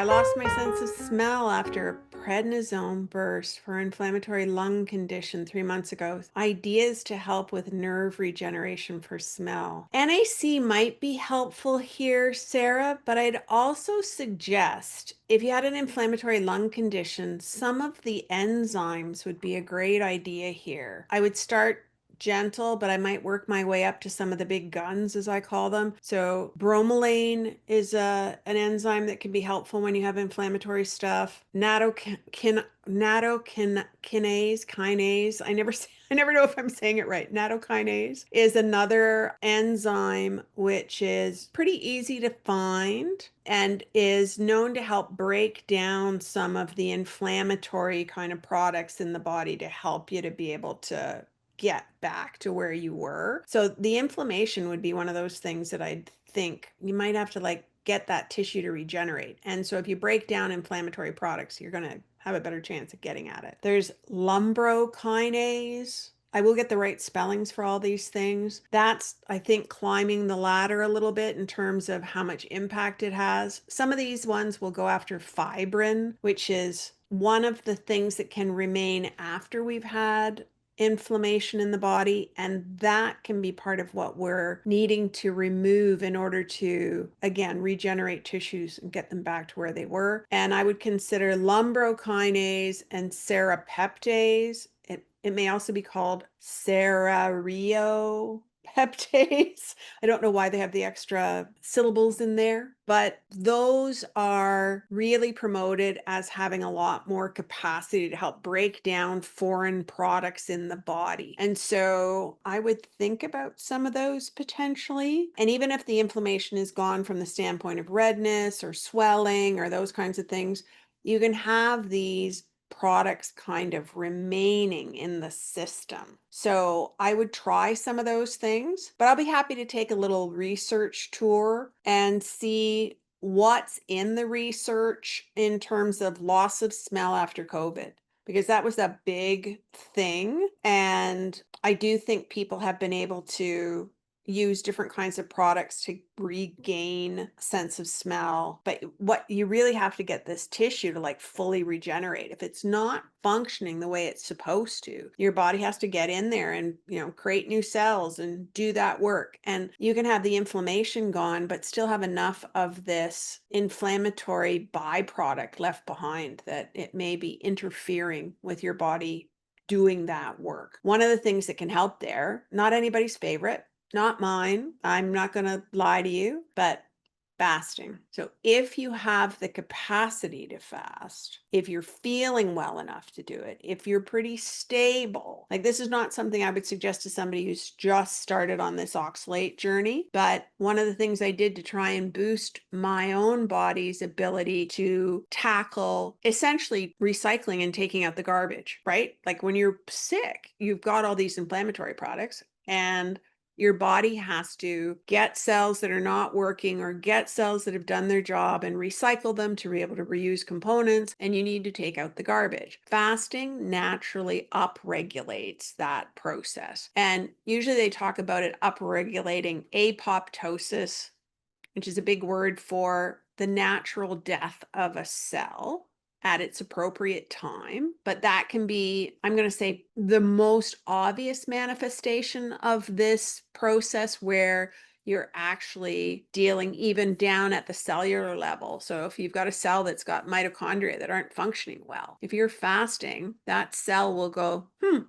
I lost my sense of smell after a prednisone burst for inflammatory lung condition 3 months ago. Ideas to help with nerve regeneration for smell. NAC might be helpful here, Sarah, but I'd also suggest if you had an inflammatory lung condition, some of the enzymes would be a great idea here. I would start gentle, but I might work my way up to some of the big guns, as I call them. So bromelain is an enzyme that can be helpful when you have inflammatory stuff. Kinase. I never know if I'm saying it right. Nattokinase is another enzyme which is pretty easy to find and is known to help break down some of the inflammatory kind of products in the body to help you to be able to get back to where you were. So the inflammation would be one of those things that I think you might have to like get that tissue to regenerate. And so if you break down inflammatory products, you're going to have a better chance of getting at it. There's lumbrokinase. I will get the right spellings for all these things. That's, I think, climbing the ladder a little bit in terms of how much impact it has. Some of these ones will go after fibrin, which is one of the things that can remain after we've had inflammation in the body, and that can be part of what we're needing to remove in order to again regenerate tissues and get them back to where they were. And I would consider lumbrokinase and serrapeptase. It may also be called serrareopeptase. I don't know why they have the extra syllables in there, but those are really promoted as having a lot more capacity to help break down foreign products in the body. And so I would think about some of those potentially. And even if the inflammation is gone from the standpoint of redness or swelling or those kinds of things, you can have these products kind of remaining in the system. So I would try some of those things, but I'll be happy to take a little research tour and see what's in the research in terms of loss of smell after COVID, because that was a big thing. And I do think people have been able to use different kinds of products to regain sense of smell. But what you really have to get this tissue to like fully regenerate. If it's not functioning the way it's supposed to, your body has to get in there and, create new cells and do that work. And you can have the inflammation gone, but still have enough of this inflammatory byproduct left behind that it may be interfering with your body doing that work. One of the things that can help there, not anybody's favorite, not mine, I'm not going to lie to you, but fasting. So if you have the capacity to fast, if you're feeling well enough to do it, if you're pretty stable, like this is not something I would suggest to somebody who's just started on this oxalate journey, but one of the things I did to try and boost my own body's ability to tackle essentially recycling and taking out the garbage, right? Like when you're sick, you've got all these inflammatory products and your body has to get cells that are not working or get cells that have done their job and recycle them to be able to reuse components, and you need to take out the garbage. Fasting naturally upregulates that process. And usually they talk about it upregulating apoptosis, which is a big word for the natural death of a cell at its appropriate time. But that can be, I'm going to say, the most obvious manifestation of this process where you're actually dealing even down at the cellular level. So if you've got a cell that's got mitochondria that aren't functioning well, if you're fasting, that cell will go,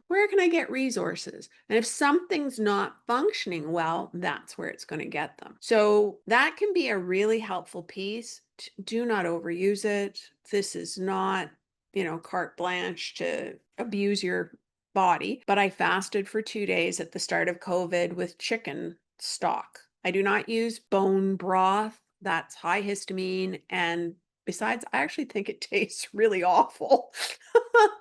where can I get resources? And if something's not functioning well, that's where it's going to get them. So that can be a really helpful piece. Do not overuse it. This is not, carte blanche to abuse your body. But I fasted for 2 days at the start of COVID with chicken stock. I do not use bone broth. That's high histamine. And besides, I actually think it tastes really awful.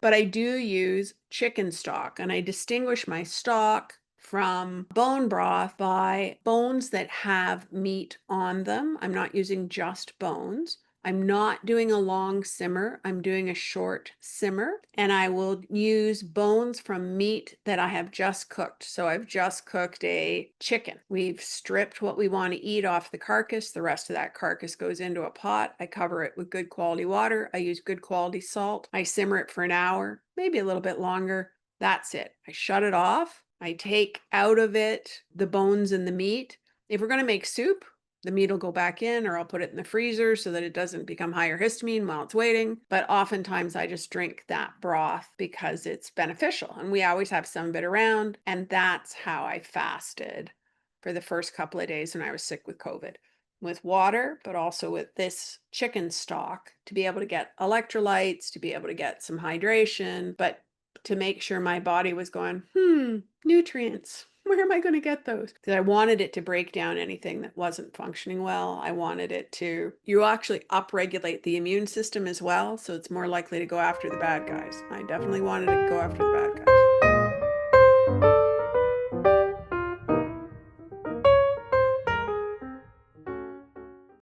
But I do use chicken stock, and I distinguish my stock from bone broth by bones that have meat on them. I'm not using just bones. I'm not doing a long simmer. I'm doing a short simmer, and I will use bones from meat that I have just cooked. So I've just cooked a chicken. We've stripped what we want to eat off the carcass. The rest of that carcass goes into a pot. I cover it with good quality water. I use good quality salt. I simmer it for an hour, maybe a little bit longer. That's it. I shut it off. I take out of it the bones and the meat. If we're going to make soup, the meat will go back in, or I'll put it in the freezer so that it doesn't become higher histamine while it's waiting. But oftentimes I just drink that broth because it's beneficial. And we always have some of it around. And that's how I fasted for the first couple of days when I was sick with COVID, with water, but also with this chicken stock to be able to get electrolytes, to be able to get some hydration, but to make sure my body was going, nutrients. Where am I going to get those? Because I wanted it to break down anything that wasn't functioning well. I wanted it to, you actually upregulate the immune system as well. So it's more likely to go after the bad guys. I definitely wanted to go after the bad guys.